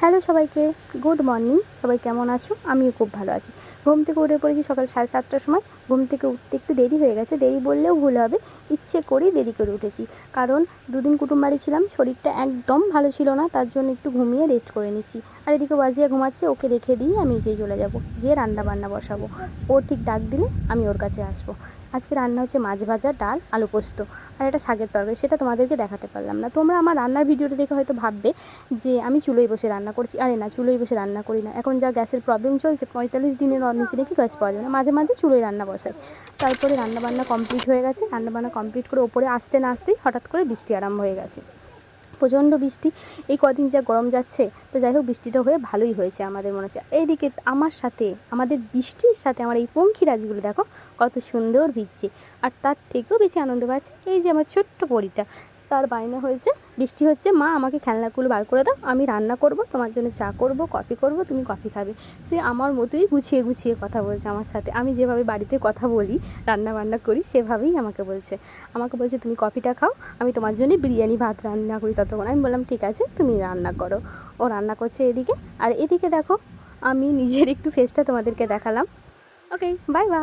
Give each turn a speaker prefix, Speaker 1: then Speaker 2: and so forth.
Speaker 1: Hello সবাইকে, good morning. সবাই কেমন আছো? আমিও খুব ভালো আছি। ঘুম থেকে উঠে পড়েছি সকাল 7:30টার সময়। ঘুম থেকে উঠতে একটু দেরি হয়ে গেছে, দেরি বললেও ভুল হবে, ইচ্ছে করেই দেরি করে উঠেছি। কারণ দুদিন কুটুম বাড়ি ছিলাম, শরীরটা একদম ভালো ছিল না, তার জন্য একটু ঘুমিয়ে রেস্ট করে নিচ্ছি। আর এদিকে ওয়াজিয়া ঘুমাচ্ছে, ওকে রেখে দিয়ে আমি যেই চলে যাব, যে রান্না বান্না বসাবো। ও ঠিক ডাক দিলে আমি ওর কাছে আসবো। আজকে রান্না হচ্ছে মাছ ভাজা, ডাল, আলু পোস্ত আর একটা শাকের তরকারি। সেটা তোমাদেরকে দেখাতে পারলাম না। তোমরা আমার রান্নার ভিডিওটা দেখে হয়তো ভাববে যে আমি চুলোয় বসে রান্না করছি। আরে না, চুলোয় বসে রান্না করি না। এখন যা গ্যাসের প্রবলেম চলছে, 45 দিনের নিচে নাকি গ্যাস পাওয়া যাবে না। মাঝে মাঝে চুলোয় রান্না বসাই। তারপরে রান্নাবান্না কমপ্লিট হয়ে গেছে। রান্নাবান্না কমপ্লিট করে ওপরে আসতে না আসতেই হঠাৎ করে বৃষ্টি আরম্ভ হয়ে গেছে। প্রচণ্ড বৃষ্টি। এই কদিন যা গরম যাচ্ছে, তো যাই হোক বৃষ্টিটা হয়ে ভালোই হয়েছে আমাদের মনে হচ্ছে। এইদিকে আমার সাথে, আমাদের বৃষ্টির সাথে আমার এই পঙ্খিরাজগুলো দেখো কত সুন্দর ভিজছে। আর তার থেকেও বেশি আনন্দ পাচ্ছে এই যে আমার ছোট্ট পরীটা। তার বায়না হয়েছে, বৃষ্টি হচ্ছে মা আমাকে খেলনাগুলো বার করে দাও, আমি রান্না করব, তোমার জন্য চা করব, কফি করব, তুমি কফি খাবে। সে আমার মতোই গুছিয়ে গুছিয়ে কথা বলছে আমার সাথে। আমি যেভাবে বাড়িতে কথা বলি, রান্না বান্না করি, সেভাবেই আমাকে বলছে তুমি কফিটা খাও, আমি তোমার জন্য বিরিয়ানি ভাত রান্না করি ততক্ষণ। আমি বললাম ঠিক আছে, তুমি রান্না করো। ও রান্না করছে এদিকে। আর এদিকে দেখো, আমি নিজের একটু ফেসটা তোমাদেরকে দেখালাম। ওকে, বাই বাই।